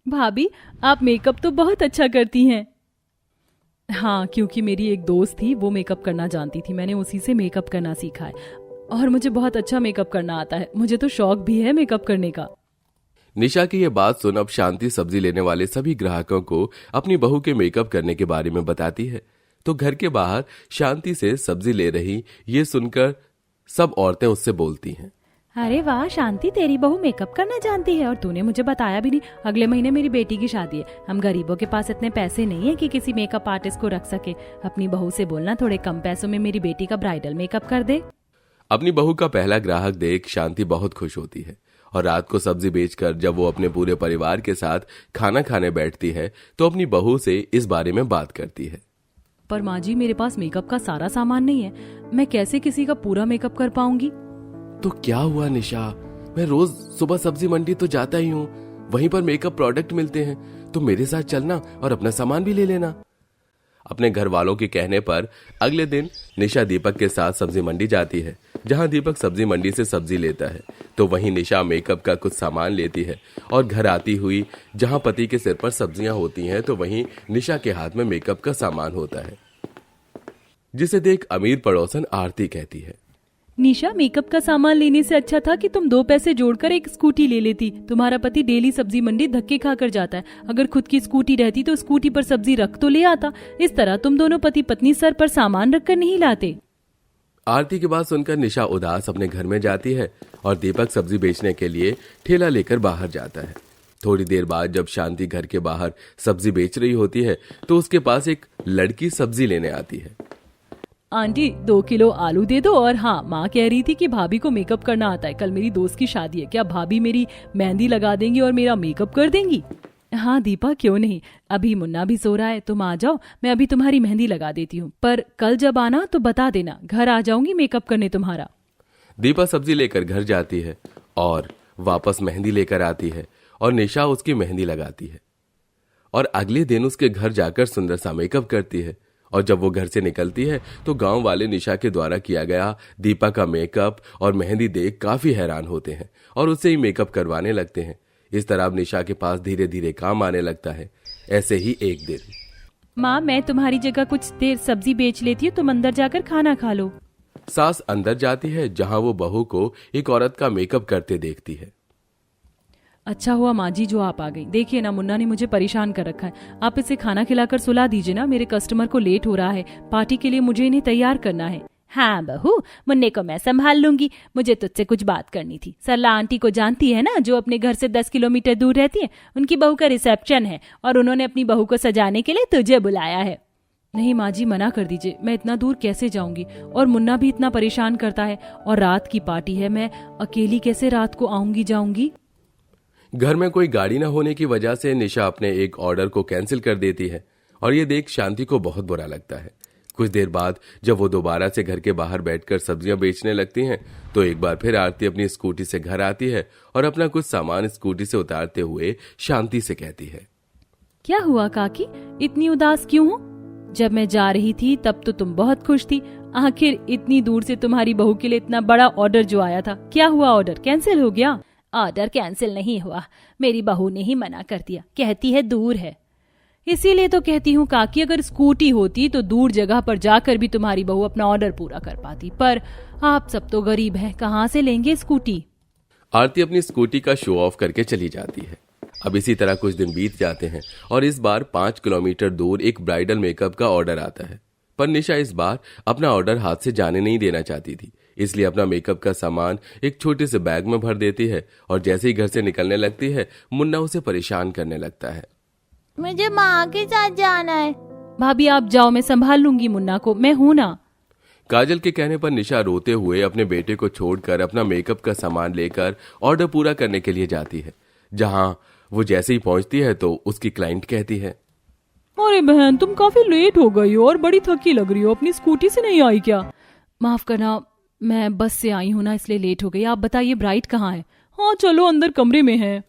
भाभी, आप मेकअप तो बहुत अच्छा करती हैं। हाँ, क्योंकि मेरी एक दोस्त थी, वो मेकअप करना जानती थी, मैंने उसी से मेकअप करना सीखा है और मुझे बहुत अच्छा मेकअप करना आता है। मुझे तो शौक भी है मेकअप करने का। निशा की ये बात सुन अब शांति सब्जी लेने वाले सभी ग्राहकों को अपनी बहू के मेकअप करने के बारे में बताती है। तो घर के बाहर शांति से सब्जी ले रही ये सुनकर सब औरतें उससे बोलती हैं। अरे वाह शांति, तेरी बहू मेकअप करना जानती है और तूने मुझे बताया भी नहीं। अगले महीने मेरी बेटी की शादी है, हम गरीबों के पास इतने पैसे नहीं है कि किसी मेकअप आर्टिस्ट को रख सके। अपनी बहू से बोलना थोड़े कम पैसों में मेरी बेटी का ब्राइडल मेकअप कर दे। अपनी बहू का पहला ग्राहक देख शांति बहुत खुश होती है और रात को सब्जी बेचकर जब वो अपने पूरे परिवार के साथ खाना खाने बैठती है तो अपनी बहू से इस बारे में बात करती है। पर माँ जी, मेरे पास मेकअप का सारा सामान नहीं है, मैं कैसे किसी का पूरा मेकअप कर पाऊंगी? तो क्या हुआ निशा, मैं रोज सुबह सब्जी मंडी तो जाता ही हूँ, वहीं पर मेकअप प्रोडक्ट मिलते हैं, तो मेरे साथ चलना और अपना सामान भी ले लेना। अपने घर वालों के कहने पर अगले दिन निशा दीपक के साथ सब्जी मंडी जाती है। जहां दीपक सब्जी मंडी से सब्जी लेता है तो वहीं निशा मेकअप का कुछ सामान लेती है और घर आती हुई जहां पति के सिर पर सब्जियां होती हैं तो वहीं निशा के हाथ में मेकअप का सामान होता है, जिसे देख अमीर पड़ोसन आरती कहती है, निशा, मेकअप का सामान लेने से अच्छा था कि तुम 2 पैसे जोड़कर एक स्कूटी ले लेती। तुम्हारा पति डेली सब्जी मंडी धक्के खाकर जाता है, अगर खुद की स्कूटी रहती तो स्कूटी पर सब्जी रख तो ले आता। इस तरह तुम दोनों पति पत्नी सर पर सामान रखकर नहीं लाते। आरती की बात सुनकर निशा उदास अपने घर में जाती है और दीपक सब्जी बेचने के लिए ठेला लेकर बाहर जाता है। थोड़ी देर बाद जब शांति घर के बाहर सब्जी बेच रही होती है तो उसके पास एक लड़की सब्जी लेने आती है। आंटी, 2 किलो आलू दे दो। और हाँ, माँ कह रही थी कि भाभी को मेकअप करना आता है, कल मेरी दोस्त की शादी है, क्या भाभी मेरी मेहंदी लगा देंगी और मेरा मेकअप कर देंगी? हाँ दीपा, क्यों नहीं, अभी मुन्ना भी सो रहा है, तुम आ जाओ, मैं अभी तुम्हारी मेहंदी लगा देती हूँ। पर कल जब आना तो बता देना, घर आ जाऊंगी मेकअप करने तुम्हारा। दीपा सब्जी लेकर घर जाती है और वापस मेहंदी लेकर आती है और निशा उसकी मेहंदी लगाती है और अगले दिन उसके घर जाकर सुंदर सा मेकअप करती है। और जब वो घर से निकलती है तो गांव वाले निशा के द्वारा किया गया दीपा का मेकअप और मेहंदी देख काफी हैरान होते हैं और उससे ही मेकअप करवाने लगते हैं। इस तरह अब निशा के पास धीरे धीरे काम आने लगता है। ऐसे ही एक दिन, माँ, मैं तुम्हारी जगह कुछ देर सब्जी बेच लेती हूँ, तुम अंदर जाकर खाना खा लो। सास अंदर जाती है जहां वो बहू को एक औरत का मेकअप करते देखती है। अच्छा हुआ माँ जी जो आप आ गई। देखिए ना, मुन्ना ने मुझे परेशान कर रखा है, आप इसे खाना खिलाकर सुला दीजिए ना, मेरे कस्टमर को लेट हो रहा है, पार्टी के लिए मुझे इन्हें तैयार करना है। हाँ बहू, मुन्ने को मैं संभाल लूंगी, मुझे तुझसे कुछ बात करनी थी। सरला आंटी को जानती है ना, जो अपने घर से 10 किलोमीटर दूर रहती है, उनकी बहू का रिसेप्शन है और उन्होंने अपनी बहू को सजाने के लिए तुझे बुलाया है। नहीं माँ जी, मना कर दीजिए, मैं इतना दूर कैसे जाऊंगी, और मुन्ना भी इतना परेशान करता है, और रात की पार्टी है, मैं अकेली कैसे रात को आऊंगी जाऊंगी। घर में कोई गाड़ी न होने की वजह से निशा अपने एक ऑर्डर को कैंसिल कर देती है और ये देख शांति को बहुत बुरा लगता है। कुछ देर बाद जब वो दोबारा से घर के बाहर बैठकर सब्जियां बेचने लगती हैं तो एक बार फिर आरती अपनी स्कूटी से घर आती है और अपना कुछ सामान स्कूटी से उतारते हुए शांति से कहती है, क्या हुआ काकी, इतनी उदास क्यों हो? जब मैं जा रही थी तब तो तुम बहुत खुश थी, आखिर इतनी दूर से तुम्हारी बहू के लिए इतना बड़ा ऑर्डर जो आया था, क्या हुआ, ऑर्डर कैंसिल हो गया? ऑर्डर कैंसिल नहीं हुआ, मेरी बहू ने ही मना कर दिया, कहती है दूर है। इसीलिए तो कहती हूँ काकी, अगर स्कूटी होती तो दूर जगह पर जाकर भी तुम्हारी बहू अपना ऑर्डर पूरा कर पाती, पर आप सब तो गरीब हैं, कहाँ से लेंगे स्कूटी? आरती अपनी स्कूटी का शो ऑफ करके चली जाती है। अब इसी तरह कुछ दिन बीत जाते हैं और इस बार 5 किलोमीटर दूर एक ब्राइडल मेकअप का ऑर्डर आता है। पर निशा इस बार अपना ऑर्डर हाथ से जाने नहीं देना चाहती थी, इसलिए अपना मेकअप का सामान एक छोटे से बैग में भर देती है और जैसे ही घर से निकलने लगती है मुन्ना उसे परेशान करने लगता है। मुझे माँ के साथ जाना है। भाभी आप जाओ, मैं संभाल लूंगी मुन्ना को, मैं हूं ना। काजल के कहने पर निशा रोते हुए अपने बेटे को छोड़कर अपना मेकअप का सामान लेकर ऑर्डर पूरा करने के लिए जाती है। जहां वो जैसे ही पहुंचती है तो उसकी क्लाइंट कहती है, अरे बहन, तुम काफी लेट हो गई हो और बड़ी थकी लग रही हो, अपनी स्कूटी से नहीं आई क्या? माफ करना, मैं बस से आई हूँ ना, इसलिए लेट हो गई। आप बताइए ब्राइड कहाँ है? हाँ चलो, अंदर कमरे में है।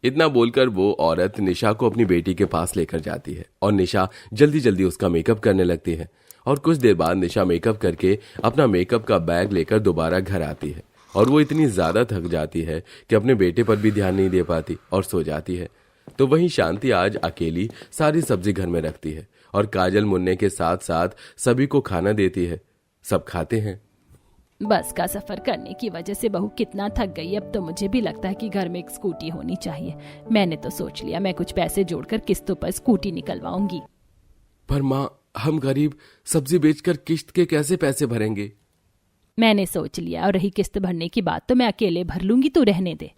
इतना बोलकर वो औरत निशा को अपनी बेटी के पास लेकर जाती है और निशा जल्दी जल्दी उसका मेकअप करने लगती है। और कुछ देर बाद निशा मेकअप करके अपना मेकअप का बैग लेकर दोबारा घर आती है। और वो इतनी ज्यादा थक जाती है कि अपने बेटे पर भी ध्यान नहीं दे पाती और सो जाती है। तो वहीं शांति आज अकेली सारी सब्जी घर में रखती है और काजल मुन्ने के साथ साथ सभी को खाना देती है। सब खाते हैं। बस का सफर करने की वजह से बहू कितना थक गई। अब तो मुझे भी लगता है कि घर में एक स्कूटी होनी चाहिए। मैंने तो सोच लिया मैं कुछ पैसे जोड़कर किस्तों पर स्कूटी निकलवाऊंगी। पर माँ, हम गरीब सब्जी बेचकर किस्त के कैसे पैसे भरेंगे? मैंने सोच लिया, और रही किस्त भरने की बात तो मैं अकेले भर लूंगी, तू रहने दे।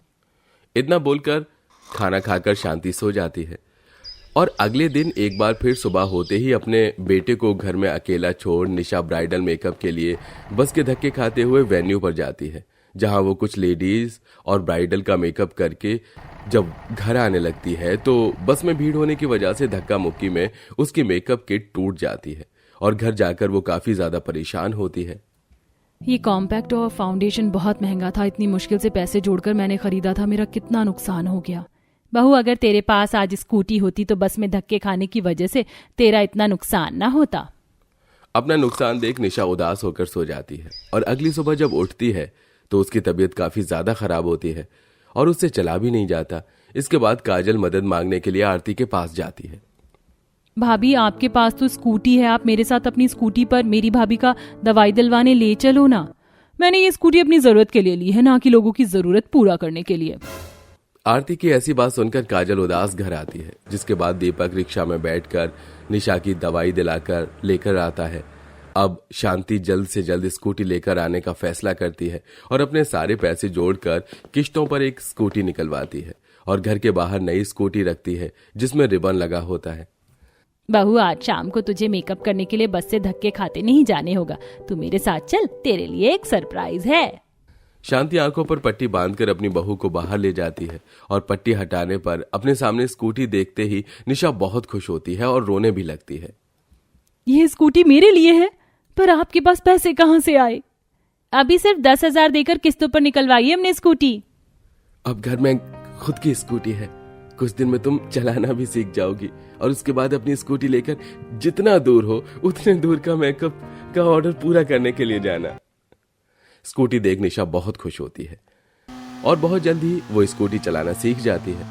इतना बोलकर खाना खाकर शांति सो जाती है और अगले दिन एक बार फिर सुबह होते ही अपने बेटे को घर में अकेला छोड़ निशा ब्राइडल मेकअप के लिए बस के धक्के खाते हुए वेन्यू पर जाती है, जहां वो कुछ लेडीज और ब्राइडल का मेकअप करके जब घर आने लगती है तो बस में भीड़ होने की वजह से धक्का मुक्की में उसकी मेकअप किट टूट जाती है और घर जाकर वो काफी ज्यादा परेशान होती है। ये कॉम्पैक्ट और फाउंडेशन बहुत महंगा था। इतनी मुश्किल से पैसे जोड़कर मैंने खरीदा था। मेरा कितना नुकसान हो गया। बहू, अगर तेरे पास आज स्कूटी होती तो बस में धक्के खाने की वजह से तेरा इतना नुकसान ना होता। अपना नुकसान देख निशा उदास होकर सो जाती है और अगली सुबह जब उठती है तो उसकी तबीयत काफी ज्यादा खराब होती है और उससे चला भी नहीं जाता। इसके बाद काजल मदद मांगने के लिए आरती के पास जाती है। भाभी, आपके पास तो स्कूटी है, आप मेरे साथ अपनी स्कूटी पर मेरी भाभी का दवाई दिलवाने ले चलो ना। मैंने ये स्कूटी अपनी जरूरत के लिए ली है, ना कि लोगों की जरूरत पूरा करने के लिए। आरती की ऐसी बात सुनकर काजल उदास घर आती है, जिसके बाद दीपक रिक्शा में बैठकर निशा की दवाई दिलाकर लेकर आता है। अब शांति जल्द से जल्द स्कूटी लेकर आने का फैसला करती है और अपने सारे पैसे जोड़कर किश्तों पर एक स्कूटी निकलवाती है और घर के बाहर नई स्कूटी रखती है जिसमें रिबन लगा होता है। बहू, आज शाम को तुझे मेकअप करने के लिए बस से धक्के खाते नहीं जाने होगा। तू मेरे साथ चल, तेरे लिए एक सरप्राइज है। शांति आंखों पर पट्टी बांधकर अपनी बहू को बाहर ले जाती है और पट्टी हटाने पर अपने सामने स्कूटी देखते ही निशा बहुत खुश होती है और रोने भी लगती है। ये स्कूटी मेरे लिए है, पर आपके पास पैसे कहाँ से आए? अभी सिर्फ 10,000 देकर किस्तों पर निकलवाई हमने स्कूटी। अब घर में खुद की स्कूटी है, कुछ दिन में तुम चलाना भी सीख जाओगी और उसके बाद अपनी स्कूटी लेकर जितना दूर हो उतने दूर का मेकअप का ऑर्डर पूरा करने के लिए जाना। स्कूटी देख निशा बहुत खुश होती है और बहुत जल्द ही वो स्कूटी चलाना सीख जाती है।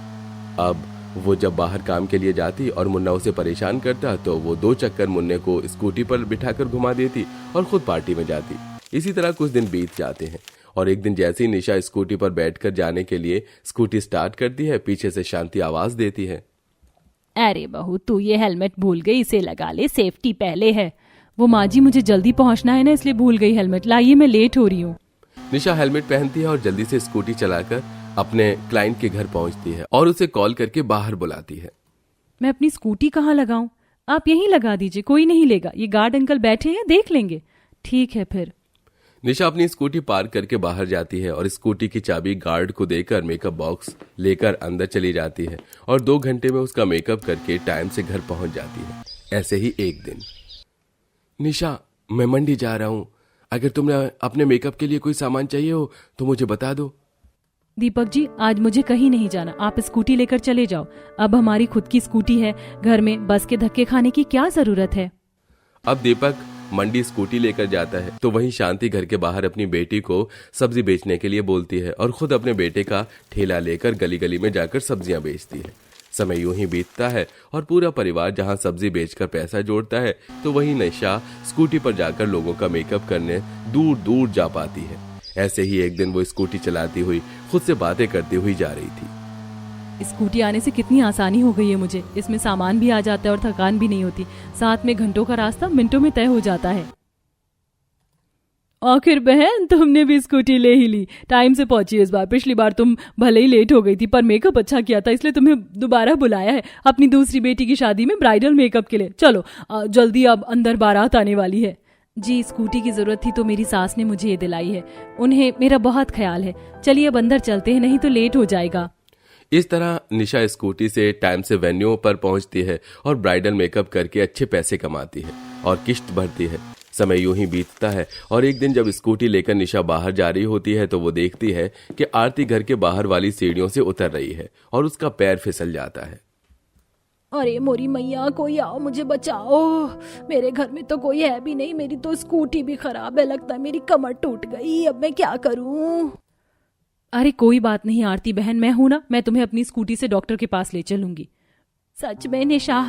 अब वो जब बाहर काम के लिए जाती और मुन्ना उसे परेशान करता तो वो 2 चक्कर मुन्ने को स्कूटी पर बिठाकर घुमा देती और खुद पार्टी में जाती। इसी तरह कुछ दिन बीत जाते हैं और एक दिन जैसे ही निशा स्कूटी पर बैठकर जाने के लिए स्कूटी स्टार्ट करती है, पीछे से शांति आवाज देती है, अरे बहू, तू ये हेलमेट भूल गई, इसे लगा ले, सेफ्टी पहले है। वो माँ जी, मुझे जल्दी पहुंचना है ना, इसलिए भूल गई हेलमेट। लाइए, मैं लेट हो रही हूँ। निशा हेलमेट पहनती है और जल्दी से स्कूटी चलाकर अपने क्लाइंट के घर पहुंचती है और उसे कॉल करके बाहर बुलाती है। मैं अपनी स्कूटी कहाँ लगाऊं? आप यहीं लगा दीजिए, कोई नहीं लेगा। ये गार्ड अंकल बैठे हैं, देख लेंगे। ठीक है फिर। निशा अपनी स्कूटी पार्क करके बाहर जाती है और स्कूटी की चाबी गार्ड को देकर मेकअप बॉक्स लेकर अंदर चली जाती है और 2 घंटे में उसका मेकअप करके टाइम से घर पहुंच जाती है। ऐसे ही एक दिन, निशा, मैं मंडी जा रहा हूं, अगर तुम्हें अपने मेकअप के लिए कोई सामान चाहिए हो तो मुझे बता दो। दीपक जी, आज मुझे कहीं नहीं जाना, आप स्कूटी लेकर चले जाओ। अब हमारी खुद की स्कूटी है, घर में बस के धक्के खाने की क्या जरूरत है। अब दीपक मंडी स्कूटी लेकर जाता है तो वहीं शांति घर के बाहर अपनी बेटी को सब्जी बेचने के लिए बोलती है और खुद अपने बेटे का ठेला लेकर गली गली में जाकर सब्जियां बेचती है। समय यूं ही बीतता है और पूरा परिवार जहां सब्जी बेचकर पैसा जोड़ता है तो वहीं निशा स्कूटी पर जाकर लोगों का मेकअप करने दूर दूर जा पाती है। ऐसे ही एक दिन वो स्कूटी चलाती हुई खुद से बातें करती हुई जा रही थी। स्कूटी आने से कितनी आसानी हो गई है मुझे। इसमें सामान भी आ जाता है और थकान भी नहीं होती। साथ में घंटों का रास्ता मिनटों में तय हो जाता है। आखिर बहन, तुमने भी स्कूटी ले ही ली। टाइम से पहुंची इस बार। पिछली बार तुम भले ही लेट हो गई थी, पर मेकअप अच्छा किया था, इसलिए तुम्हें दोबारा बुलाया है अपनी दूसरी बेटी की शादी में ब्राइडल मेकअप के लिए। चलो जल्दी, अब अंदर बारात आने वाली है। जी, स्कूटी की जरूरत थी तो मेरी सास ने मुझे ये दिलाई है। उन्हें मेरा बहुत ख्याल है। चलिए अब अंदर चलते हैं, नहीं तो लेट हो जाएगा। इस तरह निशा स्कूटी से टाइम से वेन्यू पर पहुंचती है और ब्राइडल मेकअप करके अच्छे पैसे कमाती है और किश्त भरती है। समय यूं ही बीतता है और एक दिन जब स्कूटी लेकर निशा बाहर जा रही होती है तो वो देखती है कि आरती घर के बाहर वाली सीढ़ियों से उतर रही है और उसका पैर फिसल जाता है। अरे मोरी मैया, कोई आओ, मुझे बचाओ। मेरे घर में तो कोई है भी नहीं, मेरी तो स्कूटी भी खराब है, लगता है मेरी कमर टूट गई। अब मैं क्या करूं? अरे कोई बात नहीं आरती बहन, मैं हूं ना, मैं तुम्हें अपनी स्कूटी से डॉक्टर के पास ले चलूंगी। सच में निशा,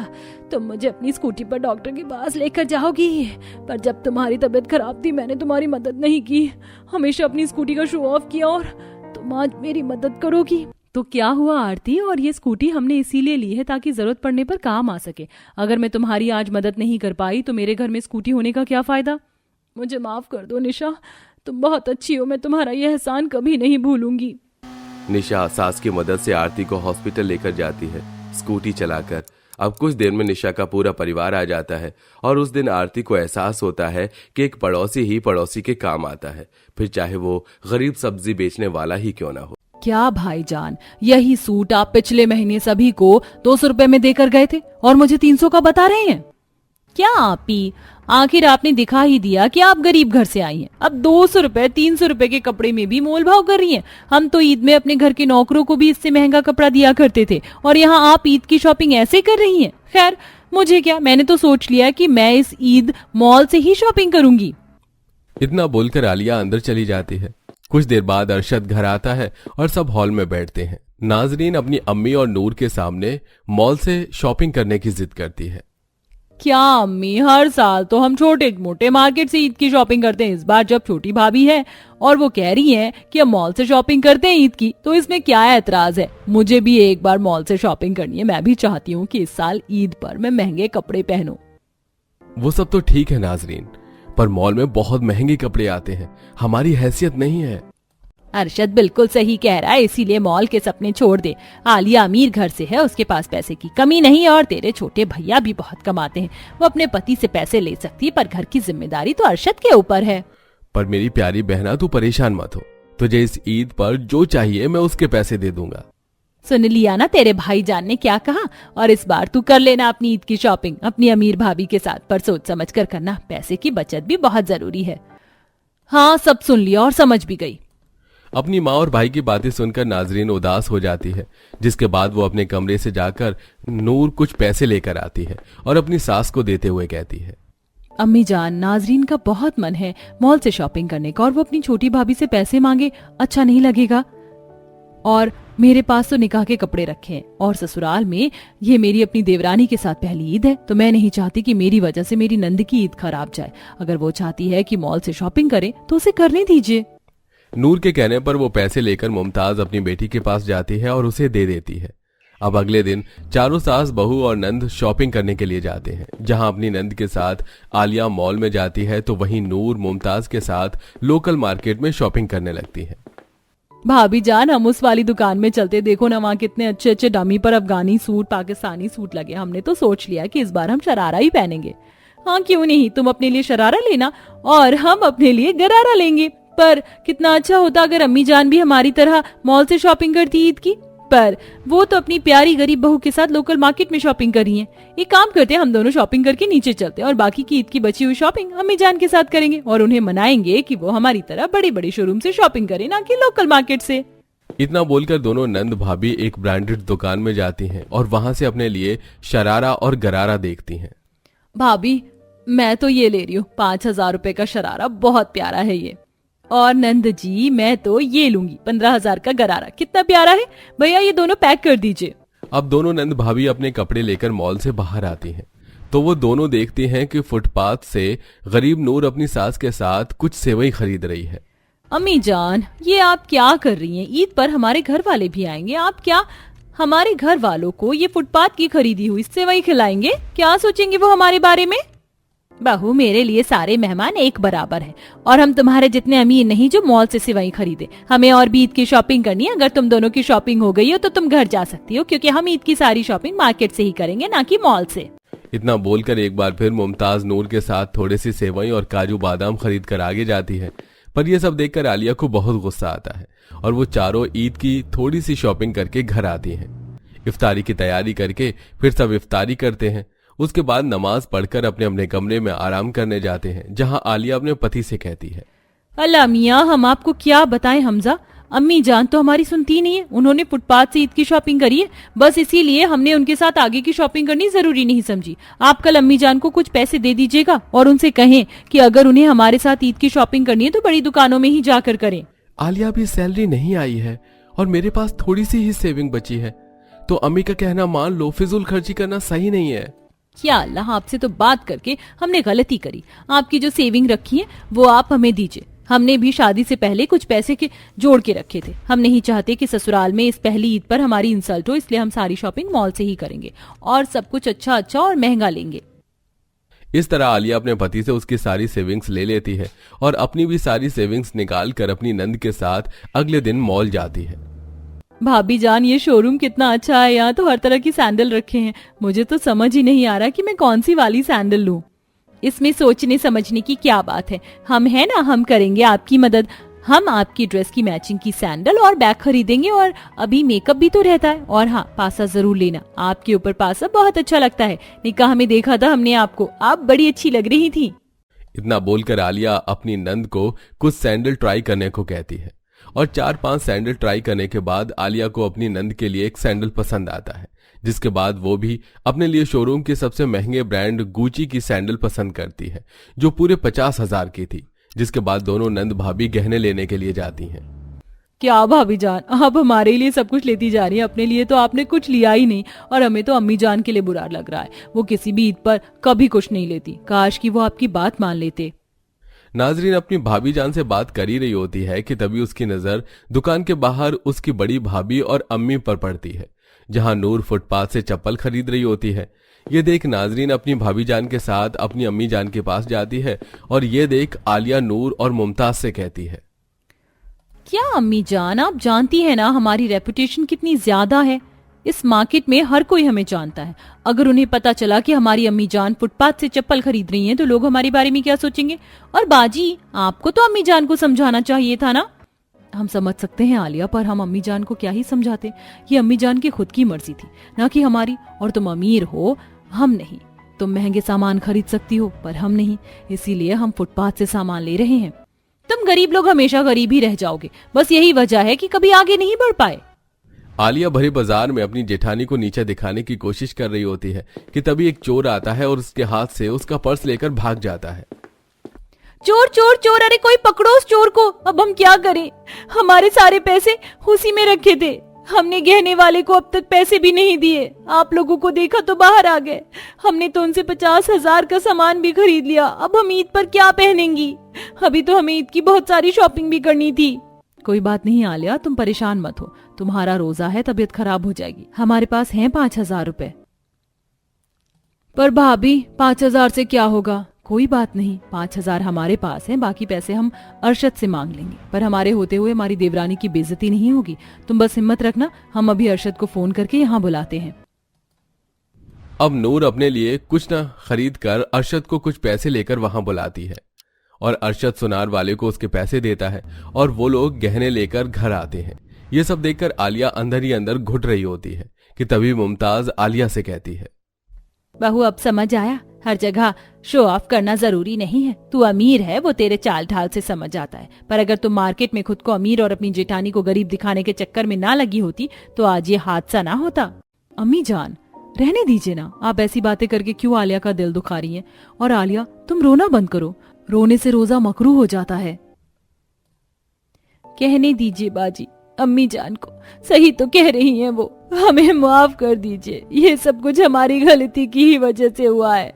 तुम मुझे अपनी स्कूटी पर डॉक्टर के पास लेकर जाओगी? पर जब तुम्हारी तबीयत खराब थी मैंने तुम्हारी मदद नहीं की, हमेशा अपनी स्कूटी का शो ऑफ किया, और तुम आज मेरी मदद करोगी? तो क्या हुआ आरती, और ये स्कूटी हमने इसीलिए ली है ताकि जरूरत पड़ने पर काम आ सके। अगर मैं तुम्हारी आज मदद नहीं कर पाई तो मेरे घर में स्कूटी होने का क्या फायदा? मुझे माफ कर दो निशा, तुम बहुत अच्छी हो, मैं तुम्हारा यह एहसान कभी नहीं भूलूंगी। निशा सास की मदद से आरती को हॉस्पिटल लेकर जाती है स्कूटी चलाकर। अब कुछ देर में निशा का पूरा परिवार आ जाता है और उस दिन आरती को एहसास होता है कि एक पड़ोसी ही पड़ोसी के काम आता है, फिर चाहे वो गरीब सब्जी बेचने वाला ही क्यों ना हो। क्या भाईजान, यही सूट आप पिछले महीने सभी को 200 रुपए में देकर गए थे और मुझे 300 का बता रहे हैं? क्या आपी, आखिर आपने दिखा ही दिया कि आप गरीब घर से आई हैं। अब 200 रुपए 300 रुपए के कपड़े में भी मोल भाव कर रही हैं। हम तो ईद में अपने घर के नौकरों को भी इससे महंगा कपड़ा दिया करते थे और यहाँ आप ईद की शॉपिंग ऐसे कर रही हैं। खैर मुझे क्या, मैंने तो सोच लिया कि मैं इस ईद मॉल से ही शॉपिंग करूंगी। इतना बोलकर आलिया अंदर चली जाती है। कुछ देर बाद अरशद घर आता है और सब हॉल में बैठते हैं। नाजरीन अपनी अम्मी और नूर के सामने मॉल से शॉपिंग करने की जिद करती है। क्या अम्मी, हर साल तो हम छोटे मोटे मार्केट से ईद की शॉपिंग करते हैं। इस बार जब छोटी भाभी है और वो कह रही हैं कि हम मॉल से शॉपिंग करते हैं ईद की, तो इसमें क्या एतराज है? मुझे भी एक बार मॉल से शॉपिंग करनी है। मैं भी चाहती हूँ कि इस साल ईद पर मैं महंगे कपड़े पहनूं। वो सब तो ठीक है नाजरीन, पर मॉल में बहुत महंगे कपड़े आते हैं, हमारी हैसियत नहीं है। अरशद बिल्कुल सही कह रहा है, इसीलिए मॉल के सपने छोड़ दे। आलिया अमीर घर से है, उसके पास पैसे की कमी नहीं, और तेरे छोटे भैया भी बहुत कमाते हैं, वो अपने पति से पैसे ले सकती है, पर घर की जिम्मेदारी तो अरशद के ऊपर है। पर मेरी प्यारी बहना, तू परेशान मत हो, तुझे इस ईद पर जो चाहिए मैं उसके पैसे दे दूंगा। सुन लिया ना तेरे भाईजान ने क्या कहा, और इस बार तू कर लेना अपनी ईद की शॉपिंग अपनी अमीर भाभी के साथ, पर सोच समझ कर करना, पैसे की बचत भी बहुत जरूरी है। हाँ, सब सुन लिया और समझ भी गई। अपनी माँ और भाई की बातें सुनकर नाजरीन उदास हो जाती है, जिसके बाद वो अपने कमरे से जाकर नूर कुछ पैसे लेकर आती है और अपनी सास को देते हुए कहती है, अम्मी जान, नाजरीन का बहुत मन है मॉल से शॉपिंग करने का, और वो अपनी छोटी भाभी से पैसे मांगे, अच्छा नहीं लगेगा। और मेरे पास तो निकाह के कपड़े रखे हैं, और ससुराल में ये मेरी अपनी देवरानी के साथ पहली ईद है, तो मैं नहीं चाहती कि मेरी वजह से मेरी नंद की ईद खराब जाए। अगर वो चाहती है कि मॉल से शॉपिंग करे तो उसे करने दीजिए। नूर के कहने पर वो पैसे लेकर मुमताज अपनी बेटी के पास जाती है और उसे दे देती है। अब अगले दिन चारों सास बहू और नंद शॉपिंग करने के लिए जाते हैं। जहां अपनी नंद के साथ आलिया मॉल में जाती है, तो वहीं नूर मुमताज के साथ लोकल मार्केट में शॉपिंग करने लगती है। भाभी जान, हम उस वाली दुकान में चलते, देखो ना वहाँ कितने अच्छे अच्छे डमी पर अफगानी सूट पाकिस्तानी सूट लगे। हमने तो सोच लिया कि इस बार हम शरारा ही पहनेंगे। हाँ क्यों नहीं, तुम अपने लिए शरारा लेना और हम अपने लिए गरारा लेंगे। पर कितना अच्छा होता अगर अम्मी जान भी हमारी तरह मॉल से शॉपिंग करती ईद की, पर वो तो अपनी प्यारी गरीब बहू के साथ लोकल मार्केट में शॉपिंग कर रही हैं। एक काम करते हैं, हम दोनों शॉपिंग करके नीचे चलते हैं और बाकी की ईद की बची हुई शॉपिंग अम्मी जान के साथ करेंगे, और उन्हें मनाएंगे कि वो हमारी तरह बड़ी बड़ी शोरूम से शॉपिंग करें, ना कि लोकल मार्केट से। इतना बोलकर दोनों नंद भाभी एक ब्रांडेड दुकान में जाती हैं और वहां से अपने लिए शरारा और गरारा देखती हैं। भाभी, मैं तो ये ले रही हूँ, 5,000 रुपए का शरारा, बहुत प्यारा है ये। और नंद जी, मैं तो ये लूंगी, 15,000 का गरारा, कितना प्यारा है। भैया ये दोनों पैक कर दीजिए। अब दोनों नंद भाभी अपने कपड़े लेकर मॉल से बाहर आती हैं, तो वो दोनों देखती हैं कि फुटपाथ से गरीब नूर अपनी सास के साथ कुछ सेवई खरीद रही है। अम्मी जान, ये आप क्या कर रही हैं? ईद पर हमारे घर वाले भी आएंगे, आप क्या हमारे घर वालों को ये फुटपाथ की खरीदी हुई सेवई खिलाएंगे? क्या सोचेंगे वो हमारे बारे में? बहू, मेरे लिए सारे मेहमान एक बराबर हैं, और हम तुम्हारे जितने अमीर नहीं जो मॉल से सिवाई खरीदे। हमें और भी ईद की शॉपिंग करनी है। अगर तुम दोनों की शॉपिंग हो गई हो तो तुम घर जा सकती हो, क्योंकि हम ईद की सारी शॉपिंग मार्केट से ही करेंगे, ना कि मॉल से। इतना बोलकर एक बार फिर मुमताज नूर के साथ थोड़ी सी सेवई और काजू बादाम खरीद कर आगे जाती है। पर यह सब देखकर आलिया को बहुत गुस्सा आता है और वो चारों ईद की थोड़ी सी शॉपिंग करके घर आती हैं। इफ्तारी की तैयारी करके फिर सब इफ्तारी करते हैं। उसके बाद नमाज पढ़कर अपने अपने कमरे में आराम करने जाते हैं, जहां आलिया अपने पति से कहती है, अल्लाह मियाँ, हम आपको क्या बताएं हमजा, अम्मी जान तो हमारी सुनती नहीं है। उन्होंने फुटपाथ से ईद की शॉपिंग करी है, बस इसीलिए हमने उनके साथ आगे की शॉपिंग करनी जरूरी नहीं समझी। आप कल अम्मी जान को कुछ पैसे दे दीजिएगा और उनसे कहें कि अगर उन्हें हमारे साथ ईद की शॉपिंग करनी है तो बड़ी दुकानों में ही जाकर करें। आलिया भी सैलरी नहीं आई है और मेरे पास थोड़ी सी ही सेविंग बची है, तो अम्मी का कहना मान लो, फिजूल खर्ची करना सही नहीं है। क्या अल्लाह, आपसे तो बात करके हमने गलती करी। आपकी जो सेविंग रखी है वो आप हमें दीजिए। हमने भी शादी से पहले कुछ पैसे के जोड़ के रखे थे। हम नहीं चाहते कि ससुराल में इस पहली ईद पर हमारी इंसल्ट हो, इसलिए हम सारी शॉपिंग मॉल से ही करेंगे और सब कुछ अच्छा अच्छा और महंगा लेंगे। इस तरह आलिया अपने पति से उसकी सारी सेविंग्स ले लेती है और अपनी भी सारी सेविंग्स निकाल कर अपनी नंद के साथ अगले दिन मॉल जाती है। भाभी जान, ये शोरूम कितना अच्छा है, यहाँ तो हर तरह की सैंडल रखे हैं। मुझे तो समझ ही नहीं आ रहा कि मैं कौन सी वाली सैंडल लूं। इसमें सोचने समझने की क्या बात है, हम है ना, हम करेंगे आपकी मदद। हम आपकी ड्रेस की मैचिंग की सैंडल और बैग खरीदेंगे, और अभी मेकअप भी तो रहता है। और हाँ, पासा जरूर लेना, आपके ऊपर पासा बहुत अच्छा लगता है। निकाह में देखा था हमने आपको, आप बड़ी अच्छी लग रही थी। इतना बोलकर आलिया अपनी नंद को कुछ सैंडल ट्राई करने को कहती है और 4-5 सैंडल ट्राई करने के बाद आलिया को अपनी नंद के लिए एक सैंडल पसंद आता है, जिसके बाद वो भी अपने लिए शोरूम के सबसे महंगे ब्रांड गुची की सैंडल पसंद करती है, जो पूरे 50,000 की थी। जिसके बाद दोनों नंद भाभी गहने लेने के लिए जाती हैं। क्या भाभी जान, आप हमारे लिए सब कुछ लेती जा रही हैं, अपने लिए तो आपने कुछ लिया ही नहीं। और हमें तो अम्मी जान के लिए बुरा लग रहा है, वो किसी भी ईद पर कभी कुछ नहीं लेती। काश कि वो आपकी बात मान लेते। नाजरीन, अपनी भाभी जान से बात कर ही रही होती है कि तभी उसकी नजर दुकान के बाहर उसकी बड़ी भाभी और अम्मी पर पड़ती है, जहां नूर फुटपाथ से चप्पल खरीद रही होती है। ये देख नाजरीन अपनी भाभी जान के साथ अपनी अम्मी जान के पास जाती है और ये देख आलिया नूर और मुमताज से कहती है, क्या अम्मी जान, आप जानती है ना हमारी रेपुटेशन कितनी ज्यादा है। इस मार्केट में हर कोई हमें जानता है। अगर उन्हें पता चला कि हमारी अम्मी जान फुटपाथ से चप्पल खरीद रही हैं, तो लोग हमारे बारे में क्या सोचेंगे। और बाजी, आपको तो अम्मी जान को समझाना चाहिए था ना। हम समझ सकते हैं आलिया, पर हम अम्मी जान को क्या ही समझाते। ये अम्मी जान की खुद की मर्जी थी, ना कि हमारी। और तुम अमीर हो, हम नहीं। तुम महंगे सामान खरीद सकती हो, पर हम नहीं, इसीलिए हम फुटपाथ से सामान ले रहे हैं। तुम गरीब लोग हमेशा गरीब ही रह जाओगे, बस यही वजह है कि कभी आगे नहीं बढ़ पाए। आलिया भरे बाजार में अपनी जेठानी को नीचे दिखाने की कोशिश कर रही होती है कि तभी एक चोर आता है और उसके हाथ से उसका पर्स लेकर भाग जाता है। चोर चोर चोर, अरे कोई पकड़ो उस चोर को। अब हम क्या करें, हमारे सारे पैसे उसी में रखे थे। हमने गहने वाले को अब तक पैसे भी नहीं दिए। आप लोगों को देखा तो बाहर आ गए। हमने तो उनसे 50,000 का सामान भी खरीद लिया। अब हम ईद पर क्या पहनेंगी। अभी तो हमें ईद की बहुत सारी शॉपिंग भी करनी थी। कोई बात नहीं आलिया, तुम परेशान मत हो। तुम्हारा रोजा है, तबीयत खराब हो जाएगी। हमारे पास हैं 5,000 रुपए। पर भाभी, 5,000 से क्या होगा। कोई बात नहीं, 5,000 हमारे पास हैं, बाकी पैसे हम अरशद से मांग लेंगे। पर हमारे होते हुए हमारी देवरानी की बेइज्जती नहीं होगी। तुम बस हिम्मत रखना, हम अभी अरशद को फोन करके यहाँ बुलाते हैं। अब नूर अपने लिए कुछ न खरीद कर अरशद को कुछ पैसे लेकर वहां बुलाती है और अरशद सुनार वाले को उसके पैसे देता है और वो लोग गहने लेकर घर आते हैं। ये सब देखकर आलिया अंदर ही अंदर घुट रही होती है कि तभी मुमताज आलिया से कहती है, बहू अब समझ आया, हर जगह शो ऑफ करना जरूरी नहीं है। तू अमीर है, वो तेरे चाल ढाल से समझ आता है। पर अगर तुम मार्केट में खुद को अमीर और अपनी जेठानी को गरीब दिखाने के चक्कर में ना लगी होती, तो आज ये हादसा ना होता। अम्मी जान, रहने दीजिए ना, आप ऐसी बातें करके क्यों आलिया का दिल दुखा रही हैं। और आलिया, तुम रोना बंद करो, रोने से रोजा मकरूह हो जाता है। कहने दीजिए बाजी, अम्मी जान को सही तो कह रही हैं वो। हमें माफ कर दीजिए, ये सब कुछ हमारी गलती की ही वजह से हुआ है।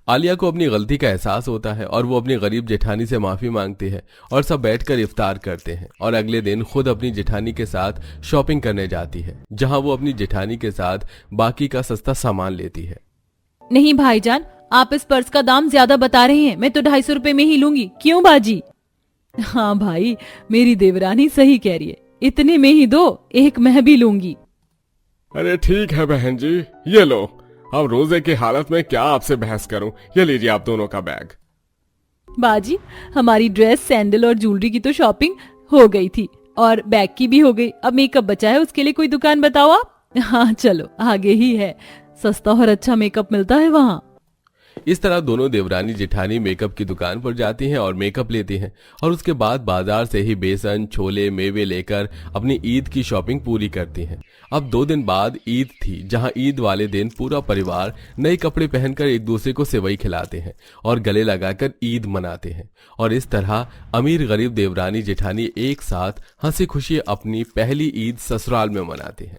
आलिया को अपनी गलती का एहसास होता है और वो अपनी गरीब जेठानी से माफी मांगती है और सब बैठकर इफ्तार करते हैं और अगले दिन खुद अपनी जेठानी के साथ शॉपिंग करने जाती है, जहां वो अपनी जेठानी के साथ बाकी का सस्ता सामान लेती है। नहीं भाईजान, आप इस पर्स का दाम ज्यादा बता रहे हैं, मैं तो 250 रुपए में ही लूंगी। क्यों बाजी। हाँ भाई, मेरी देवरानी सही कह रही है, इतने में ही दो, एक मैं भी लूंगी। अरे ठीक है बहन जी, ये लो। अब रोजे की हालत में क्या आपसे बहस करूं, ये लीजिए आप दोनों का बैग। बाजी, हमारी ड्रेस, सैंडल और ज्वेलरी की तो शॉपिंग हो गई थी और बैग की भी हो गई। अब मेकअप बचा है, उसके लिए कोई दुकान बताओ आप। हाँ चलो, आगे ही है, सस्ता और अच्छा मेकअप मिलता है वहाँ। इस तरह दोनों देवरानी जेठानी मेकअप की दुकान पर जाती हैं और मेकअप लेती हैं और उसके बाद बाजार से ही बेसन, छोले, मेवे लेकर अपनी ईद की शॉपिंग पूरी करती हैं। अब 2 दिन बाद ईद थी, जहां ईद वाले दिन पूरा परिवार नए कपड़े पहनकर एक दूसरे को सेवई खिलाते हैं और गले लगाकर ईद मनाते हैं। और इस तरह अमीर गरीब देवरानी जेठानी एक साथ हंसी खुशी अपनी पहली ईद ससुराल में मनाते हैं।